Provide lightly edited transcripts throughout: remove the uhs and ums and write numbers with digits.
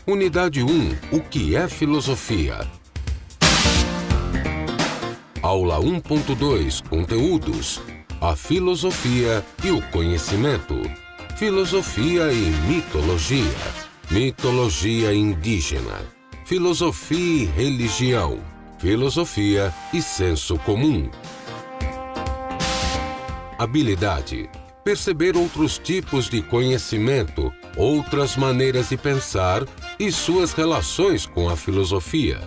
Unidade 1. O que é filosofia? Aula 1.2. Conteúdos. A filosofia e o conhecimento. Filosofia e mitologia. Mitologia indígena. Filosofia e religião. Filosofia e senso comum. Habilidade. Perceber outros tipos de conhecimento, outras maneiras de pensar e suas relações com a filosofia.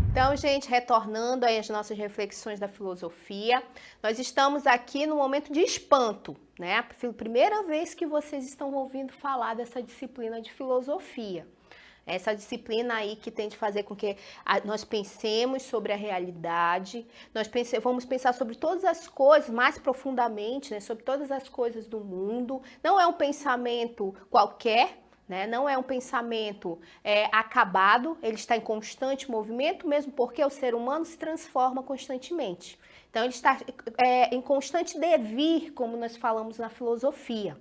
Então, gente, retornando aí às nossas reflexões da filosofia, nós estamos aqui no momento de espanto, né? Primeira vez que vocês estão ouvindo falar dessa disciplina de filosofia. Essa disciplina aí que tem de fazer com que nós pensemos sobre a realidade, vamos pensar sobre todas as coisas mais profundamente, né? Sobre todas as coisas do mundo. Não é um pensamento qualquer, né? Não é um pensamento acabado, ele está em constante movimento, mesmo porque o ser humano se transforma constantemente. Então, ele está em constante devir, como nós falamos na filosofia.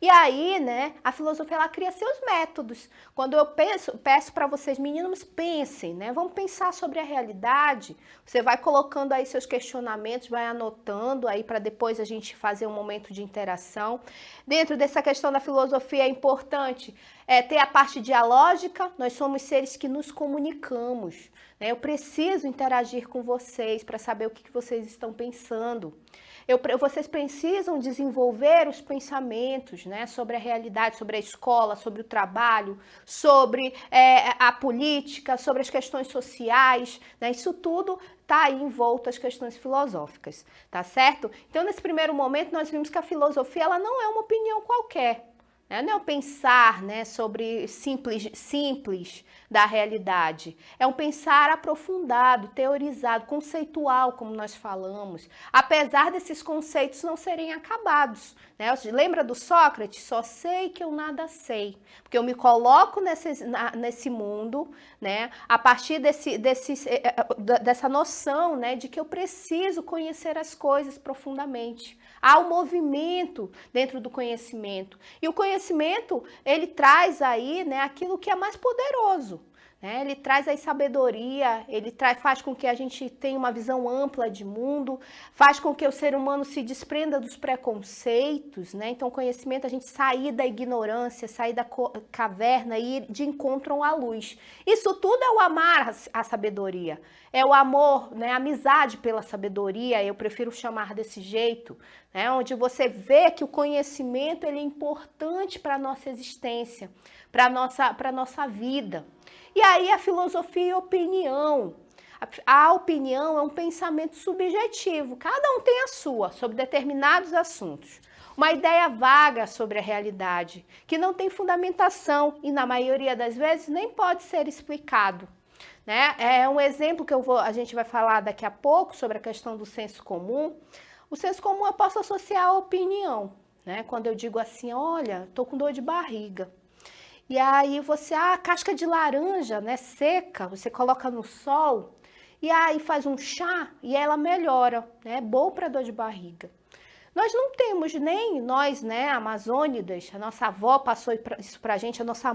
E aí, né, a filosofia, ela cria seus métodos. Quando eu peço para vocês, meninos, pensem, né? Vamos pensar sobre a realidade. Você vai colocando aí seus questionamentos, vai anotando aí para depois a gente fazer um momento de interação. Dentro dessa questão da filosofia é importante ter a parte dialógica. Nós somos seres que nos comunicamos, né? Eu preciso interagir com vocês para saber o que vocês estão pensando. Vocês precisam desenvolver os pensamentos, né, sobre a realidade, sobre a escola, sobre o trabalho, sobre a política, sobre as questões sociais, né? Isso tudo está aí envolto às questões filosóficas, tá certo? Então, nesse primeiro momento, nós vimos que a filosofia ela não é uma opinião qualquer. Não é um pensar, né, sobre simples da realidade. É um pensar aprofundado, teorizado, conceitual, como nós falamos. Apesar desses conceitos não serem acabados, né? Lembra do Sócrates? Só sei que eu nada sei. Porque eu me coloco nesse mundo, né, a partir dessa noção, né, de que eu preciso conhecer as coisas profundamente. Há um movimento dentro do conhecimento. E o conhecimento, ele traz aí, né, aquilo que é mais poderoso. Ele traz aí sabedoria, faz com que a gente tenha uma visão ampla de mundo, faz com que o ser humano se desprenda dos preconceitos, né? Então, o conhecimento, a gente sair da ignorância, sair da caverna e ir de encontro à luz. Isso tudo é o amar a sabedoria, é o amor, né? A amizade pela sabedoria, eu prefiro chamar desse jeito, né? Onde você vê que o conhecimento ele é importante para a nossa existência, para a nossa vida. E aí a filosofia e opinião. A opinião é um pensamento subjetivo, cada um tem a sua sobre determinados assuntos. Uma ideia vaga sobre a realidade, que não tem fundamentação e na maioria das vezes nem pode ser explicado. Né? É um exemplo que a gente vai falar daqui a pouco sobre a questão do senso comum. O senso comum eu posso associar à opinião, né? Quando eu digo assim, olha, tô com dor de barriga. E aí casca de laranja, né, seca, você coloca no sol e aí faz um chá e ela melhora, né, é bom para dor de barriga. Nós não temos nem nós, né, amazônidas, a nossa avó passou isso pra gente, a nossa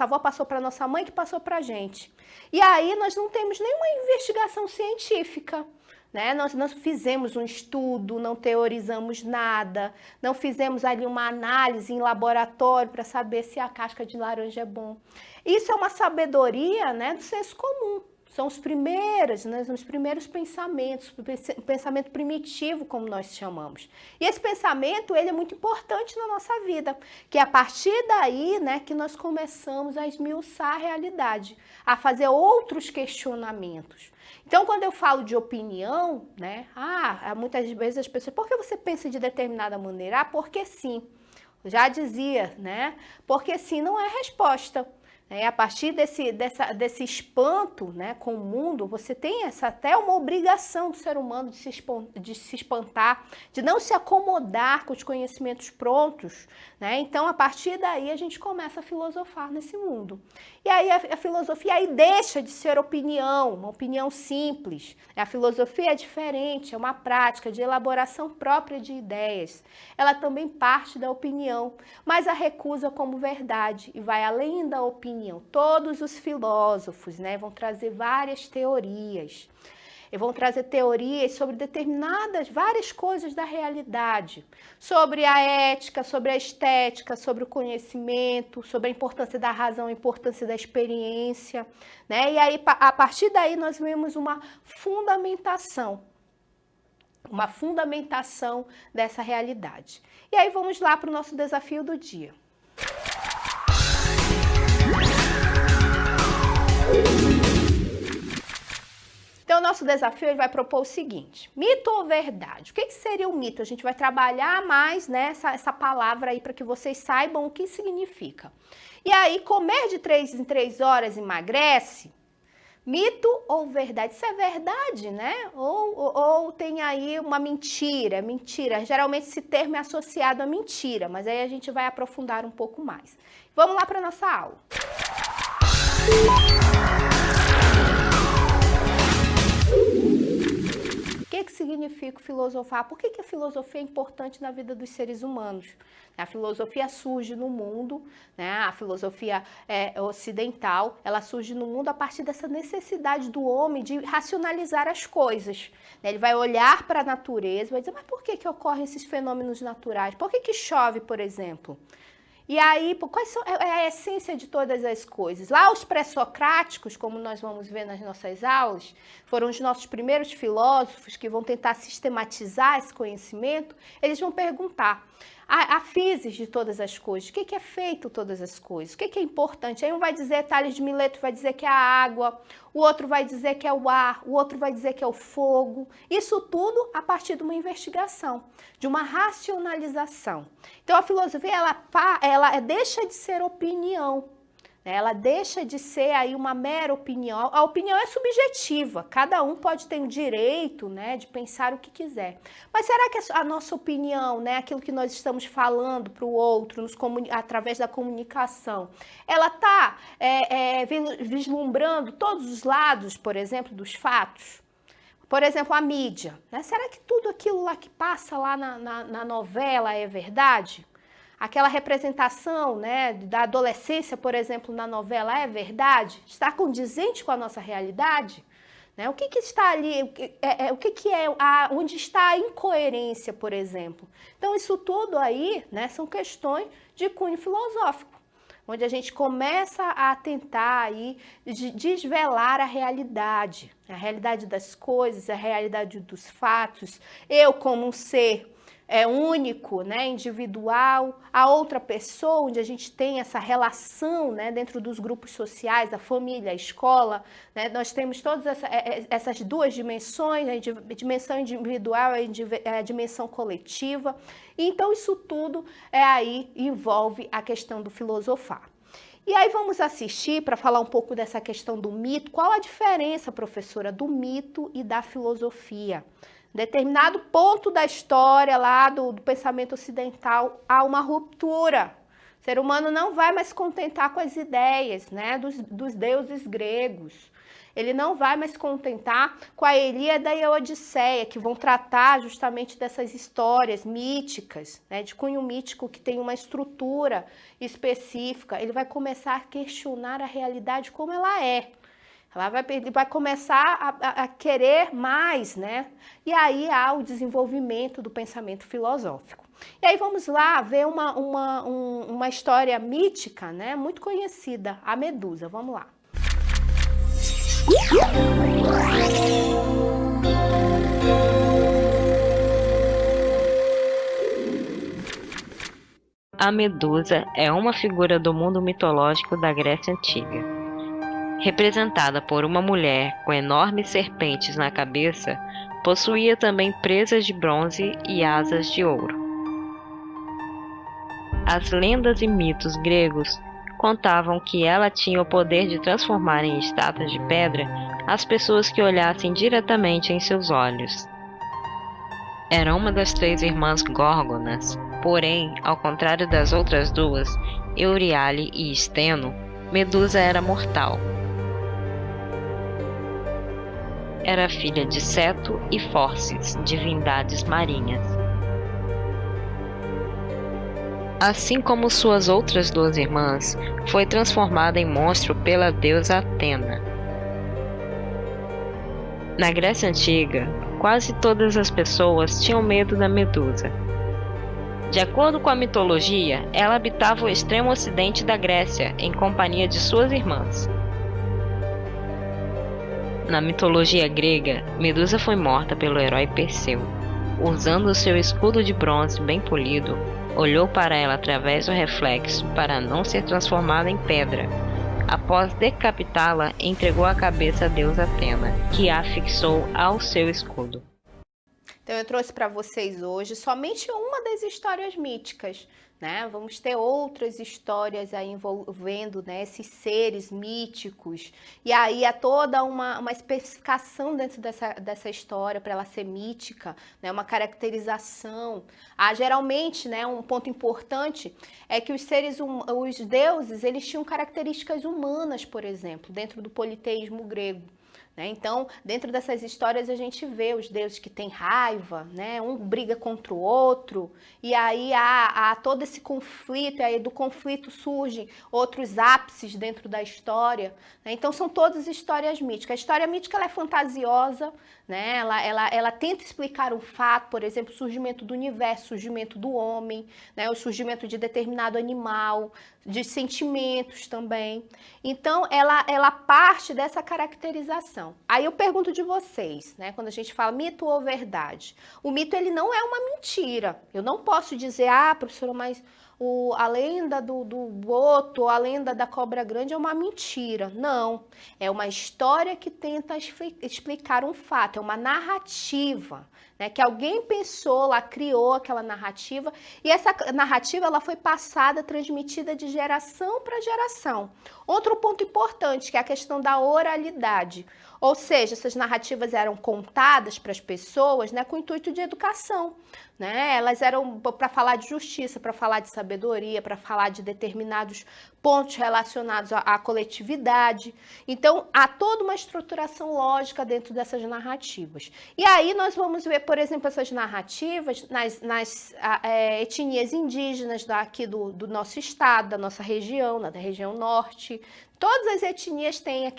avó passou para nossa mãe que passou pra gente. E aí nós não temos nenhuma investigação científica. Né? Nós não fizemos um estudo, não teorizamos nada, não fizemos ali uma análise em laboratório para saber se a casca de laranja é bom. Isso é uma sabedoria, né, do senso comum. São os primeiros pensamentos, o pensamento primitivo, como nós chamamos. E esse pensamento, ele é muito importante na nossa vida, que é a partir daí, né, que nós começamos a esmiuçar a realidade, a fazer outros questionamentos. Então, quando eu falo de opinião, né, muitas vezes as pessoas, por que você pensa de determinada maneira? Porque sim. Já dizia, né? Porque sim não é resposta. A partir desse espanto, né, com o mundo, você tem até uma obrigação do ser humano de se espantar, de não se acomodar com os conhecimentos prontos, né? Então, a partir daí, a gente começa a filosofar nesse mundo. E aí a filosofia aí deixa de ser opinião, uma opinião simples. A filosofia é diferente, é uma prática de elaboração própria de ideias. Ela também parte da opinião, mas a recusa como verdade e vai além da opinião. Todos os filósofos, né, vão trazer várias teorias. E vão trazer teorias sobre várias coisas da realidade, sobre a ética, sobre a estética, sobre o conhecimento, sobre a importância da razão, a importância da experiência, né? E aí, a partir daí, nós vemos uma fundamentação dessa realidade. E aí, vamos lá para o nosso desafio do dia. Então, o nosso desafio ele vai propor o seguinte: mito ou verdade? O que seria o mito? A gente vai trabalhar mais, né, essa palavra aí para que vocês saibam o que significa. E aí, comer de 3 em 3 horas emagrece? Mito ou verdade? Isso é verdade, né? Ou tem aí uma mentira? Mentira. Geralmente esse termo é associado a mentira, mas aí a gente vai aprofundar um pouco mais. Vamos lá para a nossa aula. O que significa filosofar? Por que a filosofia é importante na vida dos seres humanos? A filosofia surge no mundo, né? A filosofia ocidental, ela surge no mundo a partir dessa necessidade do homem de racionalizar as coisas. Ele vai olhar para a natureza e vai dizer, mas por que ocorrem esses fenômenos naturais? Por que chove, por exemplo? E aí, quais é a essência de todas as coisas? Lá os pré-socráticos, como nós vamos ver nas nossas aulas, foram os nossos primeiros filósofos que vão tentar sistematizar esse conhecimento. Eles vão perguntar a physis de todas as coisas, o que é feito todas as coisas, o que é importante. Aí um vai dizer, Tales de Mileto vai dizer que é a água, o outro vai dizer que é o ar, o outro vai dizer que é o fogo. Isso tudo a partir de uma investigação, de uma racionalização. Então a filosofia, ela deixa de ser opinião, né? Ela deixa de ser aí uma mera opinião. A opinião é subjetiva, cada um pode ter o direito, né, de pensar o que quiser. Mas será que a nossa opinião, né, aquilo que nós estamos falando para o outro, através da comunicação, ela está vislumbrando todos os lados, por exemplo, dos fatos? Por exemplo, a mídia, né? Será que tudo aquilo lá que passa lá na novela é verdade? Aquela representação, né, da adolescência, por exemplo, na novela é verdade? Está condizente com a nossa realidade? Né? O que está ali? Onde está a incoerência, por exemplo? Então, isso tudo aí, né, são questões de cunho filosófico, onde a gente começa a tentar aí desvelar a realidade das coisas, a realidade dos fatos. Eu, como um ser único, né, individual, a outra pessoa, onde a gente tem essa relação, né, dentro dos grupos sociais, a família, a escola, né, nós temos todas essas duas dimensões, a dimensão individual e a dimensão coletiva. Então, isso tudo aí envolve a questão do filosofar. E aí vamos assistir para falar um pouco dessa questão do mito. Qual a diferença, professora, do mito e da filosofia? Determinado ponto da história lá do pensamento ocidental, há uma ruptura. O ser humano não vai mais se contentar com as ideias, né, dos deuses gregos. Ele não vai mais se contentar com a Ilíada e a Odisseia, que vão tratar justamente dessas histórias míticas, né, de cunho mítico que tem uma estrutura específica. Ele vai começar a questionar a realidade como ela é. Ele vai começar a querer mais, né? E aí há o desenvolvimento do pensamento filosófico. E aí vamos lá ver uma história mítica, né? Muito conhecida, a Medusa. Vamos lá. A Medusa é uma figura do mundo mitológico da Grécia Antiga. Representada por uma mulher com enormes serpentes na cabeça, possuía também presas de bronze e asas de ouro. As lendas e mitos gregos contavam que ela tinha o poder de transformar em estátuas de pedra as pessoas que olhassem diretamente em seus olhos. Era uma das 3 irmãs Górgonas, porém, ao contrário das outras 2, Euríale e Steno, Medusa era mortal. Era filha de Ceto e Fórcis, divindades marinhas. Assim como suas outras 2 irmãs, foi transformada em monstro pela deusa Atena. Na Grécia Antiga, quase todas as pessoas tinham medo da Medusa. De acordo com a mitologia, ela habitava o extremo ocidente da Grécia, em companhia de suas irmãs. Na mitologia grega, Medusa foi morta pelo herói Perseu. Usando o seu escudo de bronze bem polido, olhou para ela através do reflexo para não ser transformada em pedra. Após decapitá-la, entregou a cabeça à deusa Atena, que a fixou ao seu escudo. Então eu trouxe para vocês hoje somente uma das histórias míticas, né? Vamos ter outras histórias aí envolvendo, né, esses seres míticos. E aí há toda uma especificação dentro dessa história para ela ser mítica, né? Uma caracterização. Geralmente, né, um ponto importante é que os deuses, eles tinham características humanas, por exemplo, dentro do politeísmo grego. Então, dentro dessas histórias a gente vê os deuses que têm raiva, né? Um briga contra o outro, e aí há todo esse conflito, e aí do conflito surgem outros ápices dentro da história, né? Então são todas histórias míticas. A história mítica ela é fantasiosa, né? Ela tenta explicar um fato, por exemplo, o surgimento do universo, o surgimento do homem, né? O surgimento de determinado animal, de sentimentos também. Então, ela parte dessa caracterização. Aí eu pergunto de vocês, né? Quando a gente fala mito ou verdade, o mito ele não é uma mentira. Eu não posso dizer, professora, mas a lenda do boto, a lenda da cobra grande é uma mentira. Não, é uma história que tenta explicar um fato, é uma narrativa, né, que alguém pensou, lá criou aquela narrativa, e essa narrativa ela foi passada, transmitida de geração para geração. Outro ponto importante, que é a questão da oralidade, ou seja, essas narrativas eram contadas para as pessoas, né, com o intuito de educação, né? Elas eram para falar de justiça, para falar de sabedoria, para falar de determinados pontos relacionados à coletividade. Então, há toda uma estruturação lógica dentro dessas narrativas. E aí nós vamos ver, por exemplo, essas narrativas nas etnias indígenas aqui do nosso estado, da nossa região, da região norte. Todas as etnias têm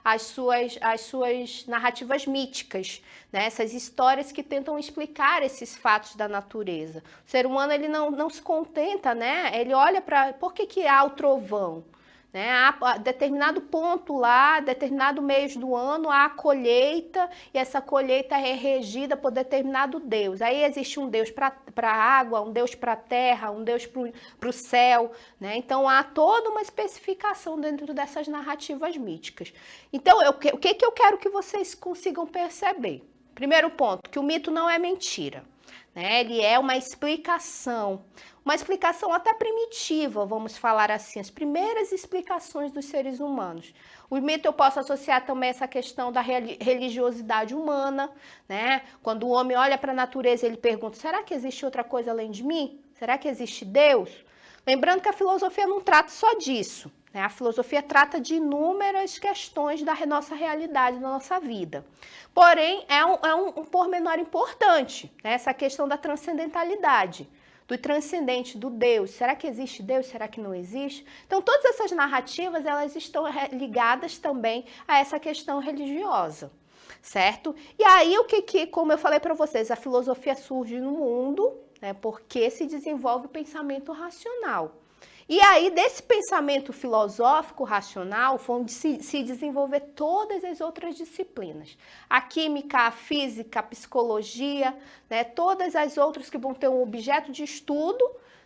as suas narrativas míticas, né? Essas histórias que tentam explicar esses fatos da natureza. O ser humano ele não se contenta, né? Ele olha para por que há o trovão? Né? Há determinado ponto lá, determinado mês do ano, há a colheita, e essa colheita é regida por determinado Deus. Aí existe um Deus para a água, um Deus para a terra, um Deus para o céu, né? Então há toda uma especificação dentro dessas narrativas míticas. Então, o que eu quero que vocês consigam perceber? Primeiro ponto, que o mito não é mentira, né? Ele é uma explicação até primitiva, vamos falar assim, as primeiras explicações dos seres humanos. O mito eu posso associar também essa questão da religiosidade humana, né? Quando o homem olha para a natureza, ele pergunta, será que existe outra coisa além de mim? Será que existe Deus? Lembrando que a filosofia não trata só disso, né? A filosofia trata de inúmeras questões da nossa realidade, da nossa vida. Porém, é um pormenor importante, né? Essa questão da transcendentalidade, do transcendente, do Deus. Será que existe Deus? Será que não existe? Então, todas essas narrativas, elas estão ligadas também a essa questão religiosa, certo? E aí, como eu falei para vocês, a filosofia surge no mundo, né, porque se desenvolve o pensamento racional. E aí, desse pensamento filosófico racional, vão se desenvolver todas as outras disciplinas. A química, a física, a psicologia, né, todas as outras que vão ter um objeto de estudo,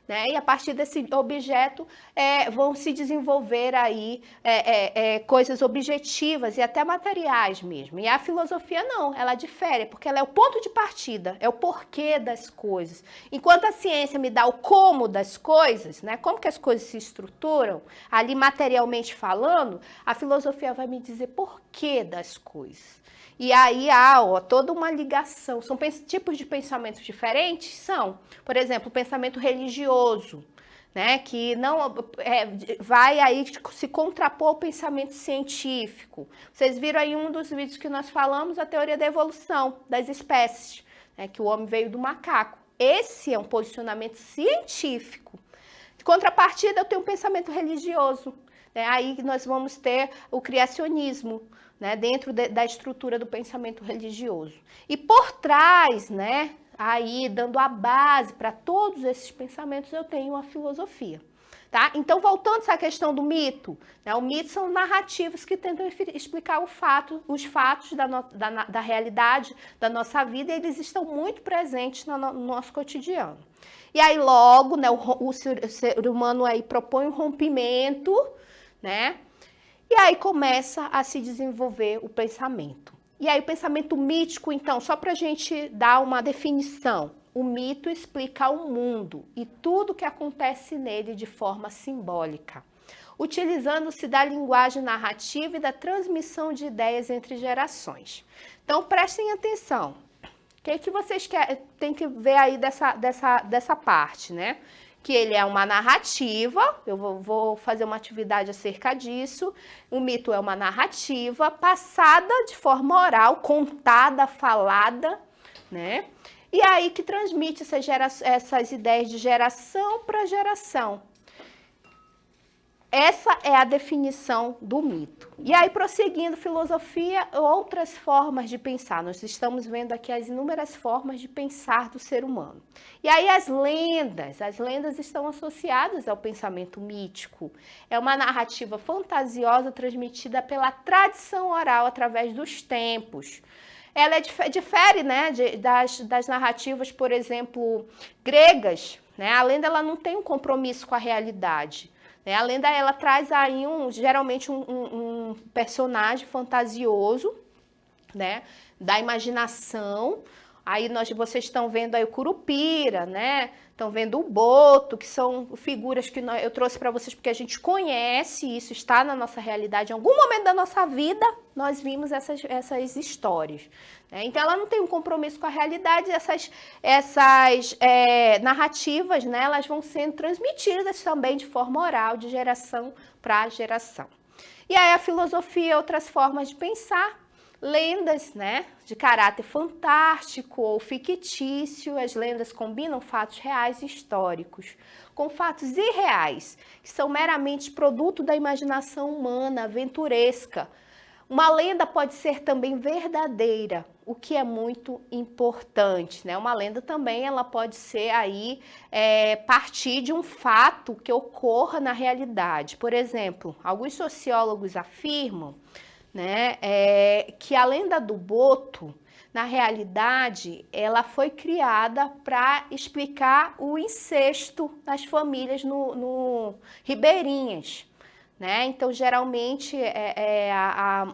né? E a partir desse objeto vão se desenvolver aí coisas objetivas e até materiais mesmo. E a filosofia não, ela difere, porque ela é o ponto de partida, é o porquê das coisas. Enquanto a ciência me dá o como das coisas, né? Como que as coisas se estruturam, ali materialmente falando, a filosofia vai me dizer porquê das coisas. E aí há toda uma ligação. São tipos de pensamentos diferentes? São. Por exemplo, o pensamento religioso, né, que não vai aí se contrapor ao pensamento científico. Vocês viram aí um dos vídeos que nós falamos, a teoria da evolução das espécies, né, que o homem veio do macaco. Esse é um posicionamento científico. De contrapartida, eu tenho um pensamento religioso. Né, aí nós vamos ter o criacionismo, né, dentro da estrutura do pensamento religioso. E por trás, né, aí dando a base para todos esses pensamentos, eu tenho a filosofia. Tá? Então, voltando a essa questão do mito, né, o mito são narrativas que tentam explicar os fatos da realidade da nossa vida, e eles estão muito presentes no nosso cotidiano. E aí logo, né, o ser humano aí propõe um rompimento, né? E aí começa a se desenvolver o pensamento. E aí o pensamento mítico, então, só para a gente dar uma definição, o mito explica o mundo e tudo que acontece nele de forma simbólica, utilizando-se da linguagem narrativa e da transmissão de ideias entre gerações. Então, prestem atenção. O que vocês têm que ver aí dessa parte, né? Que ele é uma narrativa, eu vou fazer uma atividade acerca disso. O mito é uma narrativa passada de forma oral, contada, falada, né? E aí que transmite essas ideias de geração para geração. Essa é a definição do mito. E aí, prosseguindo, filosofia, outras formas de pensar. Nós estamos vendo aqui as inúmeras formas de pensar do ser humano. E aí as lendas estão associadas ao pensamento mítico. É uma narrativa fantasiosa transmitida pela tradição oral através dos tempos. Ela difere, né, das narrativas, por exemplo, gregas, né? A lenda ela não tem um compromisso com a realidade. A lenda, ela traz aí geralmente um personagem fantasioso, né, da imaginação. Aí vocês estão vendo aí o Curupira, né? Estão vendo o Boto, que são figuras que eu trouxe para vocês porque a gente conhece, isso está na nossa realidade. Em algum momento da nossa vida, nós vimos essas histórias. Né? Então, ela não tem um compromisso com a realidade. Essas narrativas, né, elas vão sendo transmitidas também de forma oral, de geração para geração. E aí a filosofia, outras formas de pensar. Lendas, né, de caráter fantástico ou fictício. As lendas combinam fatos reais e históricos com fatos irreais, que são meramente produto da imaginação humana, aventuresca. Uma lenda pode ser também verdadeira, o que é muito importante, né? Uma lenda também ela pode ser aí partir de um fato que ocorra na realidade. Por exemplo, alguns sociólogos afirmam, né, que a lenda do Boto, na realidade, ela foi criada para explicar o incesto das famílias no Ribeirinhas, né? Então, geralmente,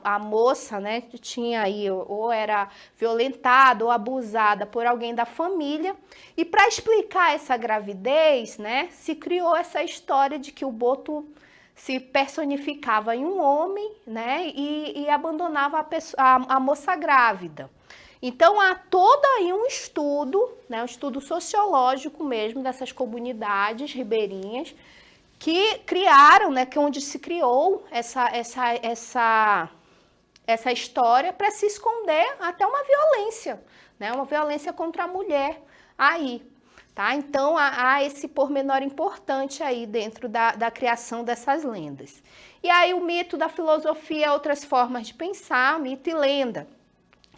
a moça, né, tinha aí, ou era violentada ou abusada por alguém da família, e para explicar essa gravidez, né, se criou essa história de que o Boto se personificava em um homem, né, e abandonava a moça grávida. Então, há todo aí um estudo, né, um estudo sociológico mesmo dessas comunidades ribeirinhas que criaram, né, que onde se criou essa história para se esconder até uma violência, né, uma violência contra a mulher aí. Tá? Então, há esse pormenor importante aí dentro da criação dessas lendas. E aí o mito da filosofia, outras formas de pensar, mito e lenda.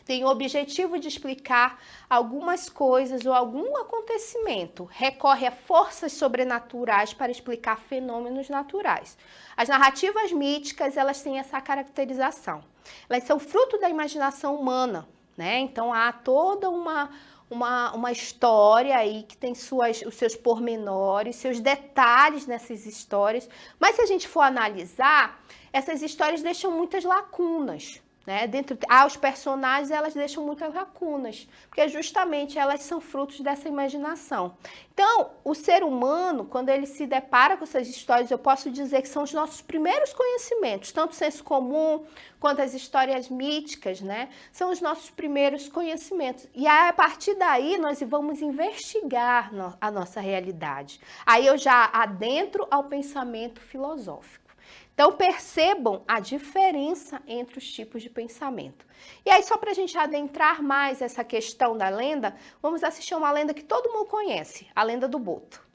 Tem o objetivo de explicar algumas coisas ou algum acontecimento. Recorre a forças sobrenaturais para explicar fenômenos naturais. As narrativas míticas, elas têm essa caracterização. Elas são fruto da imaginação humana, né? Então há toda uma história aí que tem os seus pormenores, seus detalhes nessas histórias. Mas se a gente for analisar, essas histórias deixam muitas lacunas, né? Os personagens, elas deixam muitas lacunas, porque justamente elas são frutos dessa imaginação. Então, o ser humano, quando ele se depara com essas histórias, eu posso dizer que são os nossos primeiros conhecimentos, tanto o senso comum quanto as histórias míticas, né? São os nossos primeiros conhecimentos. E aí, a partir daí, nós vamos investigar a nossa realidade. Aí eu já adentro ao pensamento filosófico. Então, percebam a diferença entre os tipos de pensamento. E aí, só para a gente adentrar mais essa questão da lenda, vamos assistir uma lenda que todo mundo conhece, a lenda do Boto.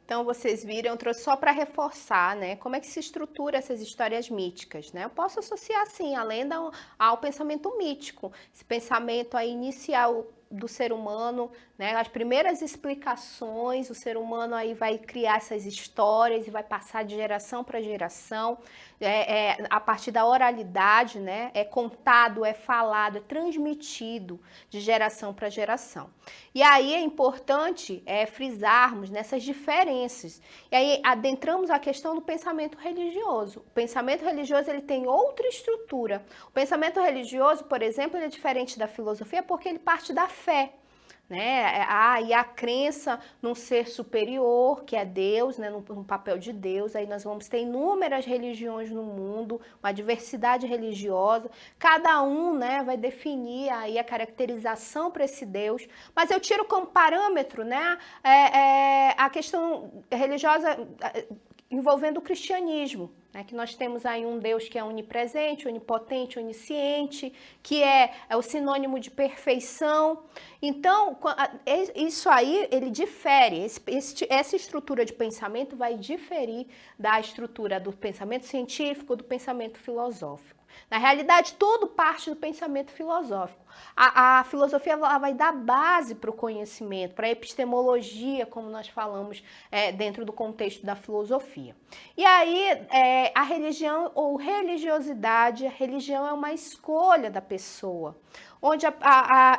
Então, vocês viram, eu trouxe só para reforçar, né, como é que se estrutura essas histórias míticas, né? Eu posso associar, sim, a lenda ao pensamento mítico, esse pensamento aí inicial do ser humano, né? As primeiras explicações, o ser humano aí vai criar essas histórias e vai passar de geração para geração, a partir da oralidade, né? É contado, é falado, é transmitido de geração para geração. E aí é importante frisarmos nessas diferenças. E aí adentramos a questão do pensamento religioso. O pensamento religioso, ele tem outra estrutura. O pensamento religioso, por exemplo, ele é diferente da filosofia porque ele parte da fé, né? E a crença num ser superior, que é Deus, né? No papel de Deus. Aí nós vamos ter inúmeras religiões no mundo, uma diversidade religiosa. Cada um, né, vai definir aí a caracterização para esse Deus. Mas eu tiro como parâmetro, né, a questão religiosa envolvendo o cristianismo, né, que nós temos aí um Deus que é onipresente, onipotente, onisciente, que é o sinônimo de perfeição. Então, isso aí, ele difere, essa estrutura de pensamento vai diferir da estrutura do pensamento científico, do pensamento filosófico. Na realidade, tudo parte do pensamento filosófico. A filosofia ela vai dar base para o conhecimento, para a epistemologia, como nós falamos dentro do contexto da filosofia. E aí, a religião ou religiosidade, a religião é uma escolha da pessoa, onde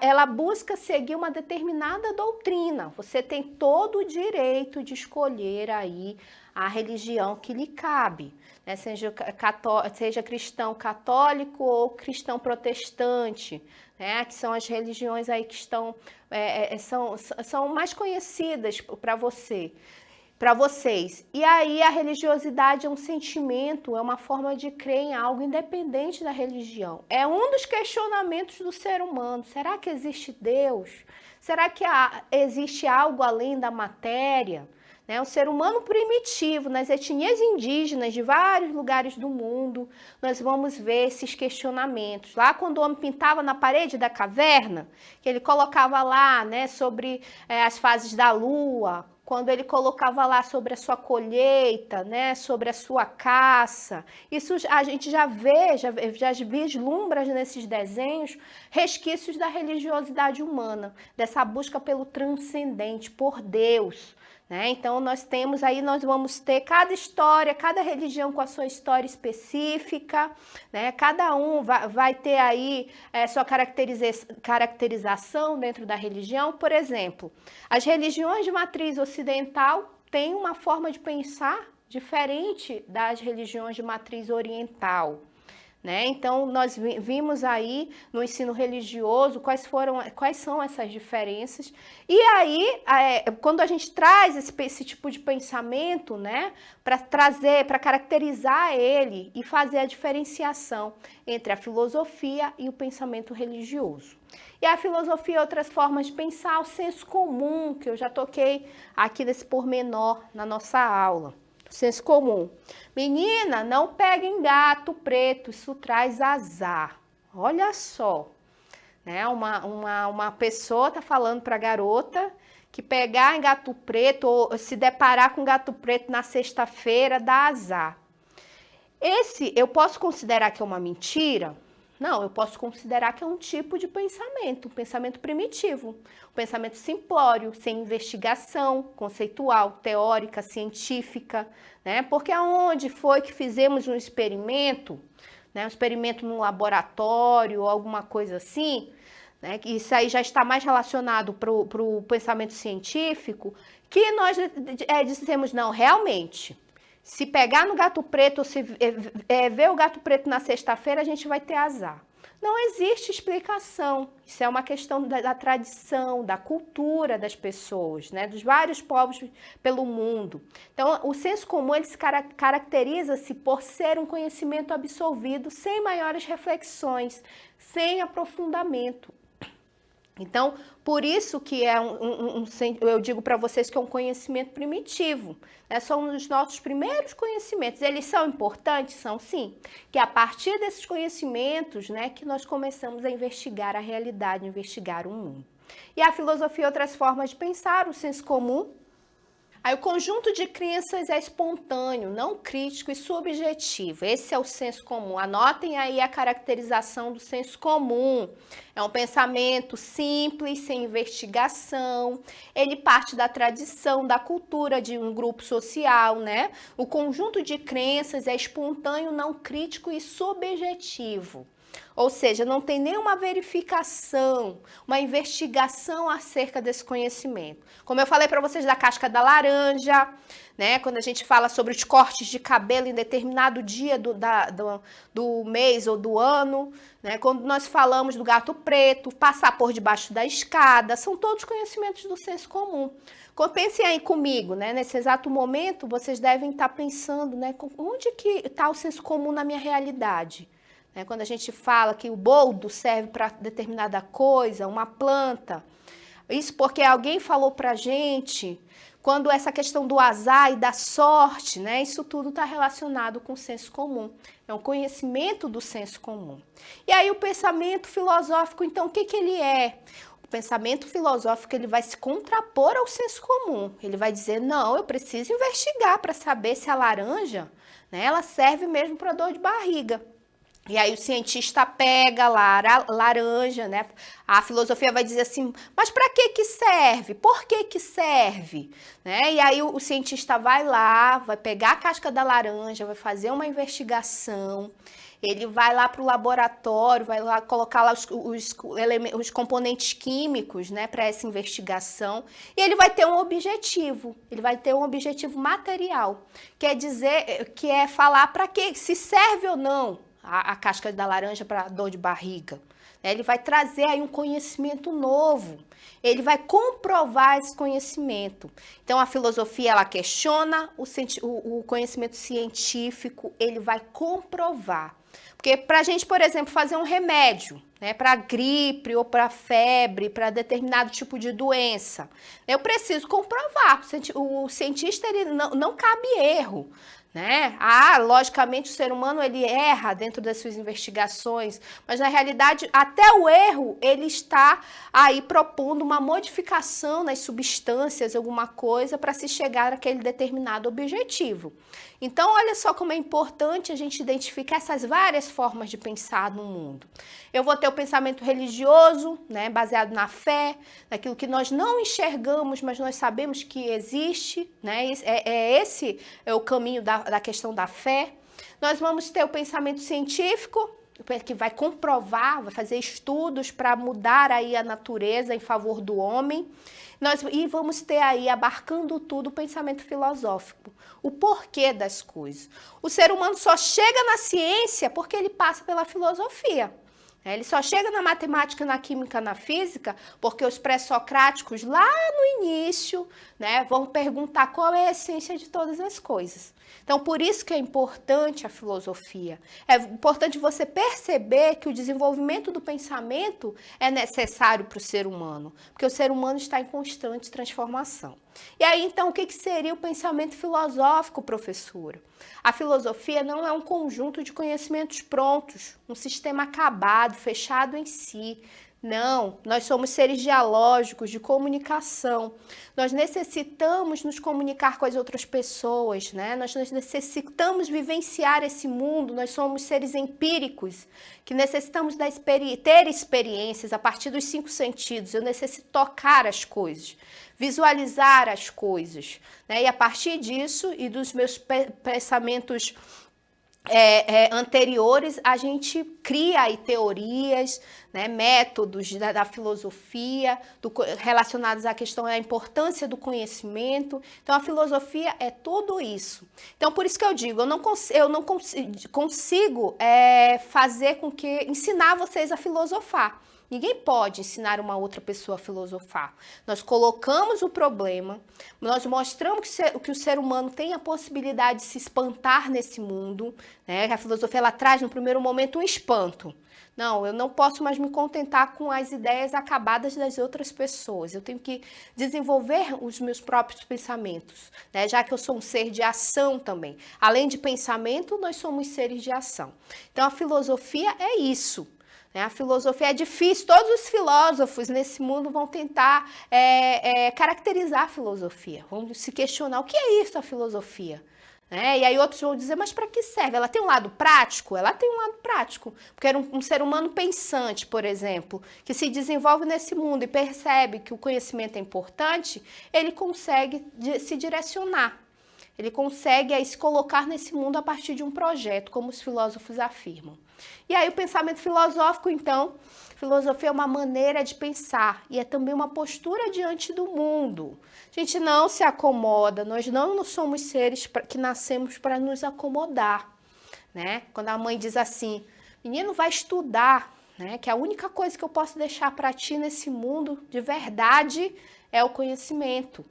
ela busca seguir uma determinada doutrina. Você tem todo o direito de escolher aí a religião que lhe cabe, né? Seja cristão católico ou cristão protestante, né? Que são as religiões aí que são mais conhecidas para vocês. E aí a religiosidade é um sentimento, é uma forma de crer em algo independente da religião. É um dos questionamentos do ser humano. Será que existe Deus? Será que existe algo além da matéria? né? O ser humano primitivo, nas etnias indígenas de vários lugares do mundo, nós vamos ver esses questionamentos. Lá quando o homem pintava na parede da caverna, que ele colocava lá, né, sobre as fases da lua, quando ele colocava lá sobre a sua colheita, né, sobre a sua caça, isso a gente já vê, já vislumbra nesses desenhos resquícios da religiosidade humana, dessa busca pelo transcendente, por Deus. Né? Então, nós vamos ter cada história, cada religião com a sua história específica, né? Cada um vai ter aí sua caracterização dentro da religião. Por exemplo, as religiões de matriz ocidental têm uma forma de pensar diferente das religiões de matriz oriental. Né? Então, nós vimos aí no ensino religioso quais são essas diferenças. E aí, quando a gente traz esse tipo de pensamento, né, para caracterizar ele e fazer a diferenciação entre a filosofia e o pensamento religioso. E a filosofia e outras formas de pensar, o senso comum, que eu já toquei aqui nesse pormenor na nossa aula. Senso comum. Menina, não peguem gato preto, isso traz azar. Olha só, né? Uma pessoa está falando para a garota que pegar em gato preto ou se deparar com gato preto na sexta-feira dá azar. Esse eu posso considerar que é uma mentira? Não, eu posso considerar que é um tipo de pensamento, um pensamento primitivo, um pensamento simplório, sem investigação conceitual, teórica, científica, né? Porque aonde foi que fizemos um experimento, né? Um experimento num laboratório ou alguma coisa assim, né? Que isso aí já está mais relacionado para o pensamento científico, que nós dissemos, não, realmente. Se pegar no gato preto ou se ver o gato preto na sexta-feira, a gente vai ter azar. Não existe explicação. Isso é uma questão da tradição, da cultura das pessoas, né? Dos vários povos pelo mundo. Então, o senso comum ele se caracteriza-se por ser um conhecimento absorvido sem maiores reflexões, sem aprofundamento. Então, por isso que eu digo para vocês que é um conhecimento primitivo, né? São os nossos primeiros conhecimentos. Eles são importantes? São sim. Que a partir desses conhecimentos, né, que nós começamos a investigar a realidade, investigar o mundo. E a filosofia e outras formas de pensar, o senso comum. Aí o conjunto de crenças é espontâneo, não crítico e subjetivo. Esse é o senso comum. Anotem aí a caracterização do senso comum. É um pensamento simples, sem investigação. Ele parte da tradição, da cultura de um grupo social, né? O conjunto de crenças é espontâneo, não crítico e subjetivo. Ou seja, não tem nenhuma verificação, uma investigação acerca desse conhecimento. Como eu falei para vocês da casca da laranja, né? Quando a gente fala sobre os cortes de cabelo em determinado dia do mês ou do ano, né? Quando nós falamos do gato preto, passar por debaixo da escada, são todos conhecimentos do senso comum. Pensem aí comigo, né? Nesse exato momento, vocês devem estar pensando, né? Onde que está o senso comum na minha realidade? Quando a gente fala que o boldo serve para determinada coisa, uma planta, isso porque alguém falou para a gente, quando essa questão do azar e da sorte, né, isso tudo está relacionado com o senso comum, é um conhecimento do senso comum. E aí o pensamento filosófico, então, o que ele é? O pensamento filosófico ele vai se contrapor ao senso comum, ele vai dizer, não, eu preciso investigar para saber se a laranja, né, ela serve mesmo para dor de barriga. E aí o cientista pega a laranja, né? A filosofia vai dizer assim, mas para que serve? Por que serve? Né? E aí o cientista vai lá, vai pegar a casca da laranja, vai fazer uma investigação, ele vai lá para o laboratório, vai lá colocar lá os componentes químicos, né, para essa investigação, e ele vai ter um objetivo, material, quer dizer, que é falar para que se serve ou não a casca da laranja para dor de barriga. Ele vai trazer aí um conhecimento novo. Ele vai comprovar esse conhecimento. Então, a filosofia, ela questiona o conhecimento científico, ele vai comprovar. Porque para a gente, por exemplo, fazer um remédio, né, para gripe ou para febre, para determinado tipo de doença, eu preciso comprovar. O cientista, ele não cabe erro. Né? Logicamente o ser humano ele erra dentro das suas investigações, mas na realidade até o erro ele está aí propondo uma modificação nas substâncias, alguma coisa para se chegar àquele determinado objetivo. Então olha só como é importante a gente identificar essas várias formas de pensar no mundo. Eu vou ter o pensamento religioso, né, baseado na fé, naquilo que nós não enxergamos, mas nós sabemos que existe, né? Esse é o caminho da questão da fé. Nós vamos ter o pensamento científico, que vai comprovar, vai fazer estudos para mudar aí a natureza em favor do homem. E vamos ter aí, abarcando tudo, o pensamento filosófico, o porquê das coisas. O ser humano só chega na ciência porque ele passa pela filosofia. Ele só chega na matemática, na química, na física, porque os pré-socráticos, lá no início, né, vão perguntar qual é a essência de todas as coisas. Então, por isso que é importante a filosofia. É importante você perceber que o desenvolvimento do pensamento é necessário para o ser humano, porque o ser humano está em constante transformação. E aí, então, o que seria o pensamento filosófico, professora? A filosofia não é um conjunto de conhecimentos prontos, um sistema acabado, fechado em si. Não, nós somos seres dialógicos, de comunicação. Nós necessitamos nos comunicar com as outras pessoas, né? Nós necessitamos vivenciar esse mundo, nós somos seres empíricos, que necessitamos ter experiências a partir dos 5 sentidos. Eu necessito tocar as coisas, visualizar as coisas, né? E a partir disso e dos meus pensamentos anteriores, a gente cria aí teorias, né, métodos da filosofia relacionados à questão da importância do conhecimento. Então, a filosofia é tudo isso. Então, por isso que eu digo, eu não consigo fazer com que ensinar vocês a filosofar. Ninguém pode ensinar uma outra pessoa a filosofar. Nós colocamos o problema, nós mostramos que o ser humano tem a possibilidade de se espantar nesse mundo, né? A filosofia, ela traz no primeiro momento um espanto. Não, eu não posso mais me contentar com as ideias acabadas das outras pessoas. Eu tenho que desenvolver os meus próprios pensamentos, né? Já que eu sou um ser de ação também. Além de pensamento, nós somos seres de ação. Então, a filosofia é isso. A filosofia é difícil, todos os filósofos nesse mundo vão tentar caracterizar a filosofia, vão se questionar o que é isso a filosofia. E aí outros vão dizer, mas para que serve? Ela tem um lado prático? Ela tem um lado prático, porque era um ser humano pensante, por exemplo, que se desenvolve nesse mundo e percebe que o conhecimento é importante, ele consegue se direcionar. Ele consegue aí se colocar nesse mundo a partir de um projeto, como os filósofos afirmam. E aí o pensamento filosófico, então, filosofia é uma maneira de pensar e é também uma postura diante do mundo. A gente não se acomoda, nós não somos seres que nascemos para nos acomodar, né? Quando a mãe diz assim, menino, vai estudar, né? Que a única coisa que eu posso deixar para ti nesse mundo de verdade é o conhecimento.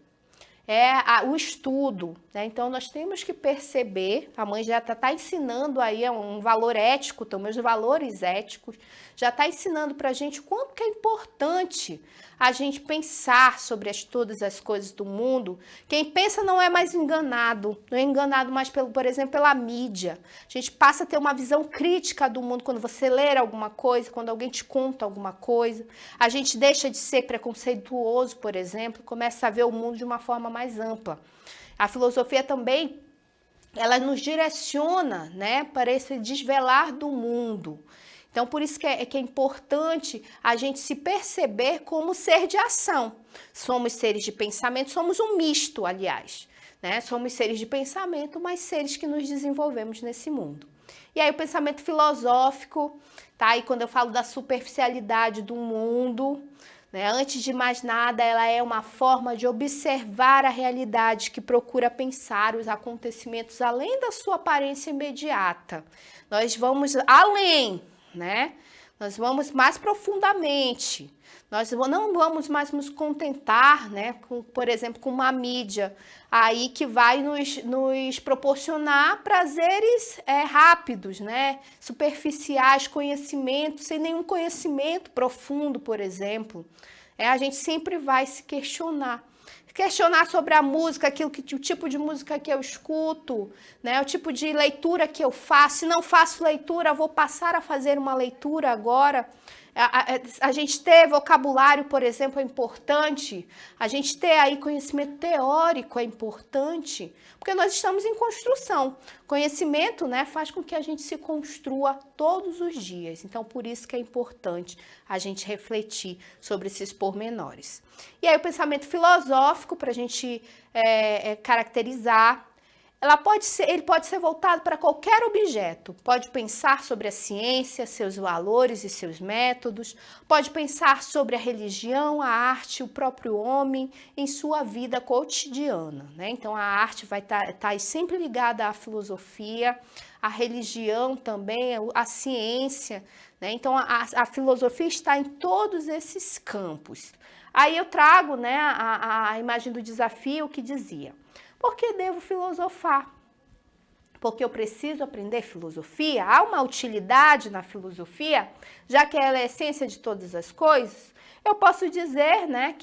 O estudo, né? Então nós temos que perceber, a mãe já está ensinando aí um valor ético, também os valores éticos, já está ensinando para a gente o quanto que é importante a gente pensar sobre todas as coisas do mundo. Quem pensa não é mais enganado, não é enganado mais, por exemplo, pela mídia. A gente passa a ter uma visão crítica do mundo quando você lê alguma coisa, quando alguém te conta alguma coisa. A gente deixa de ser preconceituoso, por exemplo, começa a ver o mundo de uma forma mais ampla. A filosofia também, ela nos direciona, né, para esse desvelar do mundo. Então, por isso que é importante a gente se perceber como ser de ação. Somos seres de pensamento, somos um misto, aliás, né? Somos seres de pensamento, mas seres que nos desenvolvemos nesse mundo. E aí o pensamento filosófico, tá? E quando eu falo da superficialidade do mundo, né? Antes de mais nada, ela é uma forma de observar a realidade que procura pensar os acontecimentos além da sua aparência imediata. Nós vamos além, né? Nós vamos mais profundamente. Nós não vamos mais nos contentar, né, com, por exemplo, com uma mídia aí que vai nos proporcionar prazeres rápidos, né, superficiais, conhecimentos, sem nenhum conhecimento profundo, por exemplo. A gente sempre vai se questionar sobre a música, o tipo de música que eu escuto, né, o tipo de leitura que eu faço. Se não faço leitura, vou passar a fazer uma leitura agora. A gente ter vocabulário, por exemplo, é importante. A gente ter aí conhecimento teórico é importante, porque nós estamos em construção. Conhecimento, né, faz com que a gente se construa todos os dias. Então, por isso que é importante a gente refletir sobre esses pormenores. E aí o pensamento filosófico, para a gente caracterizar, ele pode ser voltado para qualquer objeto. Pode pensar sobre a ciência, seus valores e seus métodos. Pode pensar sobre a religião, a arte, o próprio homem em sua vida cotidiana, né? Então a arte vai estar sempre ligada à filosofia, a religião também, a ciência, né? Então a filosofia está em todos esses campos. Aí eu trago, né, a imagem do desafio que dizia: por que devo filosofar? Porque eu preciso aprender filosofia? Há uma utilidade na filosofia, já que ela é a essência de todas as coisas? Eu posso dizer, né,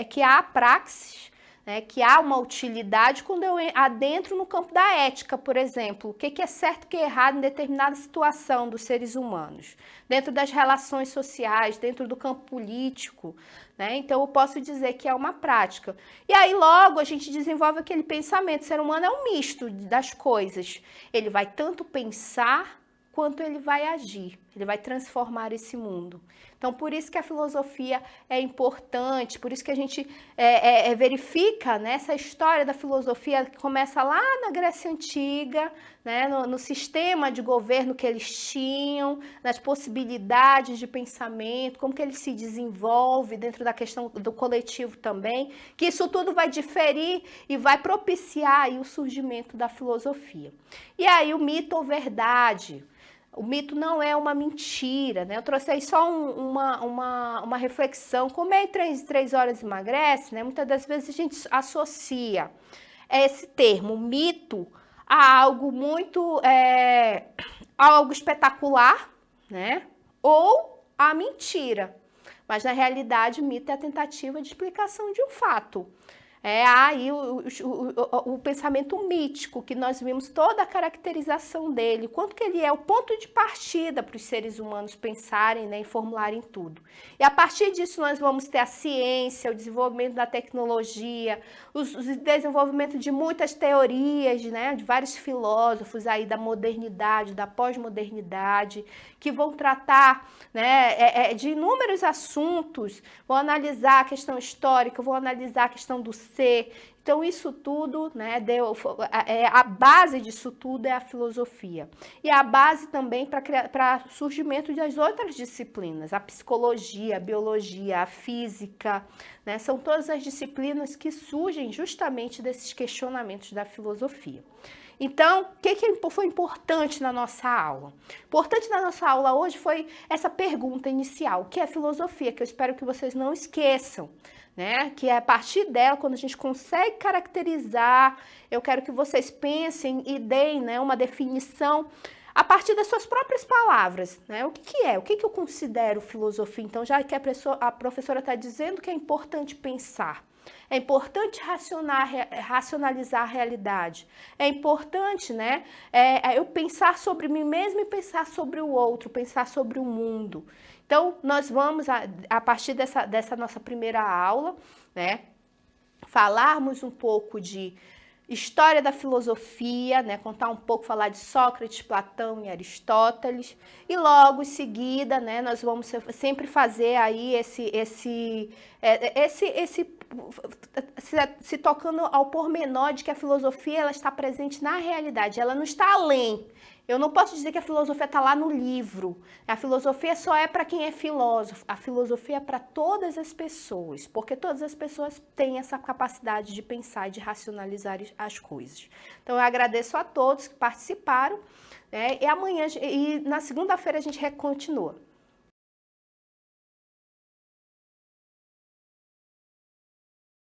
que há praxis, né, que há uma utilidade quando eu adentro no campo da ética, por exemplo. O que é certo e o que é errado em determinada situação dos seres humanos, dentro das relações sociais, dentro do campo político, né? Então eu posso dizer que é uma prática. E aí logo a gente desenvolve aquele pensamento. O ser humano é um misto das coisas. Ele vai tanto pensar quanto ele vai agir. Ele vai transformar esse mundo. Então, por isso que a filosofia é importante, por isso que a gente verifica, né, essa história da filosofia que começa lá na Grécia Antiga, né, no sistema de governo que eles tinham, nas possibilidades de pensamento, como que ele se desenvolve dentro da questão do coletivo também, que isso tudo vai diferir e vai propiciar aí o surgimento da filosofia. E aí o mito ou verdade? O mito não é uma mentira, né? Eu trouxe aí só uma reflexão. Comer em 3 horas emagrece, né? Muitas das vezes a gente associa esse termo, mito, a algo muito, algo espetacular, né? Ou a mentira. Mas, na realidade, o mito é a tentativa de explicação de um fato. Aí o pensamento mítico, que nós vimos toda a caracterização dele, quanto que ele é o ponto de partida para os seres humanos pensarem, né, e formularem tudo. E a partir disso nós vamos ter a ciência, o desenvolvimento da tecnologia, o desenvolvimento de muitas teorias, né, de vários filósofos aí da modernidade, da pós-modernidade, que vão tratar, né, de inúmeros assuntos, vão analisar a questão histórica, vão analisar a questão do ser. Então isso tudo, né, a base disso tudo é a filosofia. E a base também para o surgimento das outras disciplinas, a psicologia, a biologia, a física, né, são todas as disciplinas que surgem justamente desses questionamentos da filosofia. Então, o que foi importante na nossa aula? Importante na nossa aula hoje foi essa pergunta inicial, o que é filosofia, que eu espero que vocês não esqueçam, né? Que é a partir dela, quando a gente consegue caracterizar, eu quero que vocês pensem e deem, né, uma definição a partir das suas próprias palavras, né? O que é? O que eu considero filosofia? Então, já que a professora está dizendo que é importante pensar, é importante racionalizar a realidade. É importante, né, eu pensar sobre mim mesmo e pensar sobre o outro, pensar sobre o mundo. Então, nós vamos, a partir dessa nossa primeira aula, né, falarmos um pouco de história da filosofia, né, contar um pouco, falar de Sócrates, Platão e Aristóteles, e logo em seguida, né, nós vamos sempre fazer aí se tocando ao pormenor de que a filosofia ela está presente na realidade, ela não está além, Eu não posso dizer que a filosofia está lá no livro. A filosofia só é para quem é filósofo. A filosofia é para todas as pessoas, porque todas as pessoas têm essa capacidade de pensar e de racionalizar as coisas. Então, eu agradeço a todos que participaram, né? E amanhã, e na segunda-feira a gente continua.